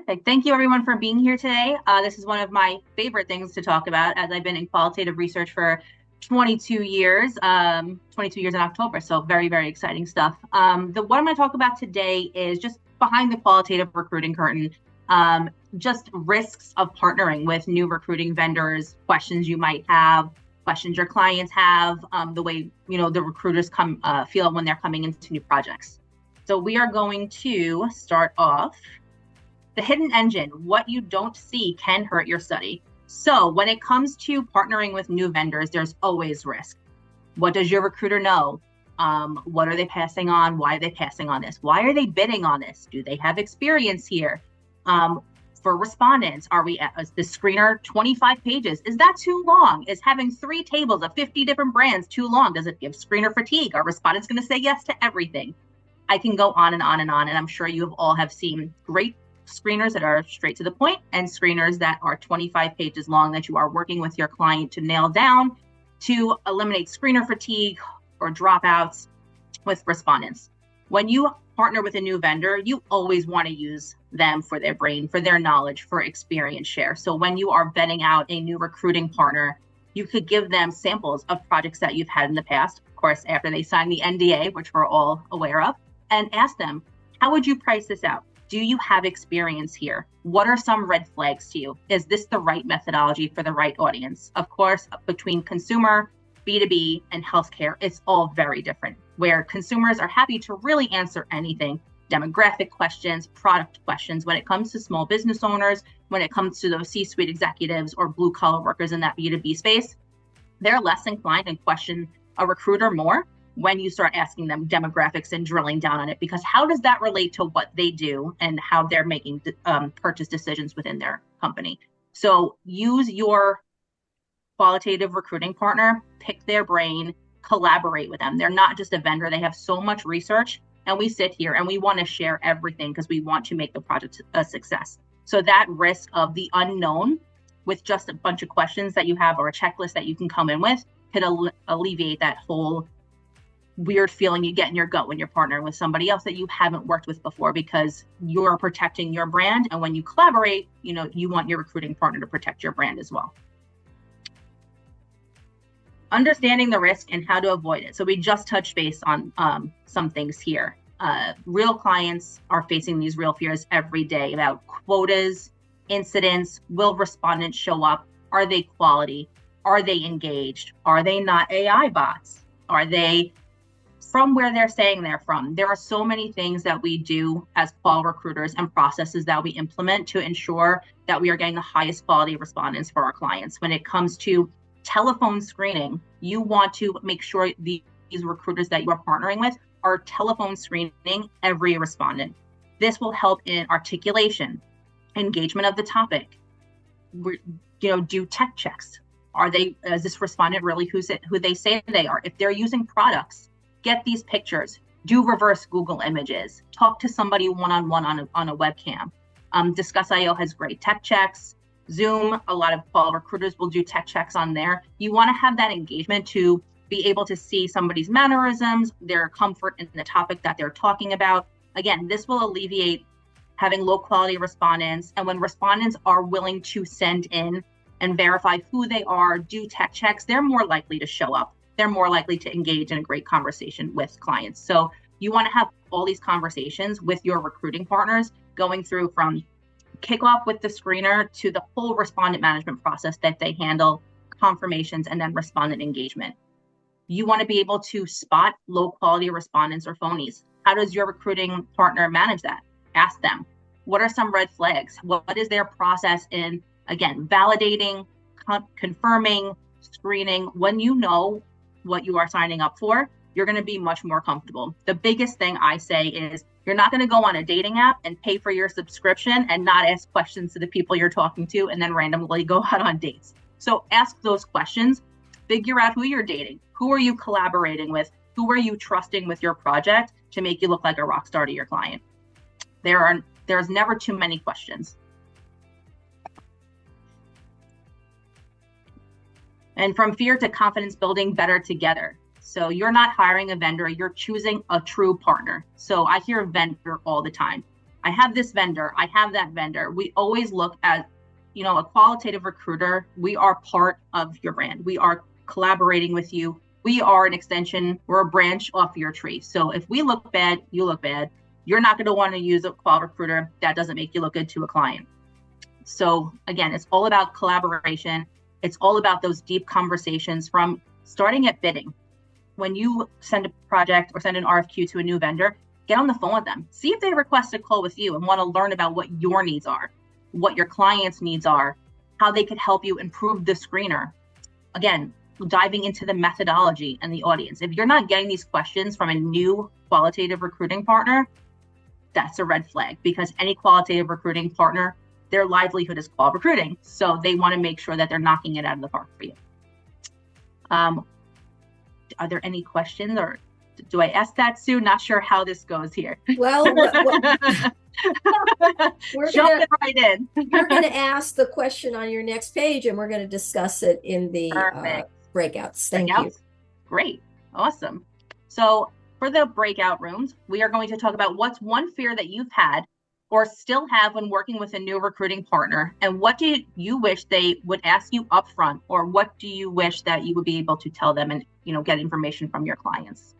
Perfect. Thank you everyone for being here today. This is one of my favorite things to talk about as I've been in qualitative research for 22 years, 22 years in October. So very, very exciting stuff. What I'm going to talk about today is just behind the qualitative recruiting curtain, just risks of partnering with new recruiting vendors, questions you might have, questions your clients have, the way, the recruiters feel when they're coming into new projects. So we are going to start off. The hidden engine, what you don't see can hurt your study. So when it comes to partnering with new vendors, there's always risk. What does your recruiter know? What are they passing on? Why are they passing on this? Why are they bidding on this? Do they have experience here? For respondents, is the screener 25 pages? Is that too long? Is having 3 tables of 50 different brands too long? Does it give screener fatigue? Are respondents going to say yes to everything? I can go on and on and on, and I'm sure you all have seen great screeners that are straight to the point and screeners that are 25 pages long that you are working with your client to nail down to eliminate screener fatigue or dropouts with respondents. When you partner with a new vendor, you always want to use them for their brain, for their knowledge, for experience share. So when you are vetting out a new recruiting partner, you could give them samples of projects that you've had in the past, of course, after they sign the NDA, which we're all aware of, and ask them, how would you price this out? Do you have experience here? What are some red flags to you? Is this the right methodology for the right audience? Of course, between consumer, B2B, and healthcare, it's all very different, where consumers are happy to really answer anything, demographic questions, product questions. When it comes to small business owners, when it comes to those C-suite executives or blue collar workers in that B2B space, they're less inclined and question a recruiter more when you start asking them demographics and drilling down on it, because how does that relate to what they do and how they're making purchase decisions within their company? So use your qualitative recruiting partner, pick their brain, collaborate with them. They're not just a vendor. They have so much research, and we sit here and we want to share everything because we want to make the project a success. So that risk of the unknown with just a bunch of questions that you have or a checklist that you can come in with could alleviate that whole weird feeling you get in your gut when you're partnering with somebody else that you haven't worked with before, because you're protecting your brand. And when you collaborate, you want your recruiting partner to protect your brand as well. Understanding the risk and how to avoid it. So we just touched base on some things here. Real clients are facing these real fears every day about quotas, incidents. Will respondents show up? Are they quality? Are they engaged? Are they not AI bots? Are they from where they're saying they're from? There are so many things that we do as qual recruiters and processes that we implement to ensure that we are getting the highest quality respondents for our clients. When it comes to telephone screening, you want to make sure these recruiters that you are partnering with are telephone screening every respondent. This will help in articulation, engagement of the topic, do tech checks. Is this respondent really who they say they are? If they're using products, get these pictures, do reverse Google images, talk to somebody one-on-one on a webcam. Discuss.io has great tech checks. Zoom, a lot of qual recruiters will do tech checks on there. You want to have that engagement to be able to see somebody's mannerisms, their comfort in the topic that they're talking about. Again, this will alleviate having low quality respondents. And when respondents are willing to send in and verify who they are, do tech checks, they're more likely to show up. They're more likely to engage in a great conversation with clients. So you want to have all these conversations with your recruiting partners, going through from kickoff with the screener to the full respondent management process that they handle, confirmations, and then respondent engagement. You want to be able to spot low quality respondents or phonies. How does your recruiting partner manage that? Ask them, what are some red flags? What is their process in, again, validating, confirming, screening? When you know what you are signing up for, you're going to be much more comfortable. The biggest thing I say is you're not going to go on a dating app and pay for your subscription and not ask questions to the people you're talking to and then randomly go out on dates. So ask those questions, figure out who you're dating, who are you collaborating with, who are you trusting with your project to make you look like a rock star to your client. There's never too many questions. And from fear to confidence building better together. So you're not hiring a vendor, you're choosing a true partner. So I hear vendor all the time. I have this vendor, I have that vendor. We always look at, a qualitative recruiter. We are part of your brand. We are collaborating with you. We are an extension. We're a branch off your tree. So if we look bad, you look bad. You're not going to want to use a qual recruiter. That doesn't make you look good to a client. So again, it's all about collaboration. It's all about those deep conversations from starting at bidding. When you send a project or send an RFQ to a new vendor, get on the phone with them. See if they request a call with you and want to learn about what your needs are, what your clients' needs are, how they could help you improve the screener. Again, diving into the methodology and the audience. If you're not getting these questions from a new qualitative recruiting partner, that's a red flag, because any qualitative recruiting partner, their livelihood is qual recruiting. So they want to make sure that they're knocking it out of the park for you. Are there any questions, or do I ask that, Sue? Not sure how this goes here. Well, we're jumping right in. You're going to ask the question on your next page, and we're going to discuss it in the breakouts. Thank you. Great. Awesome. So for the breakout rooms, we are going to talk about what's one fear that you've had or still have when working with a new recruiting partner, and what do you wish they would ask you upfront, or what do you wish that you would be able to tell them and get information from your clients?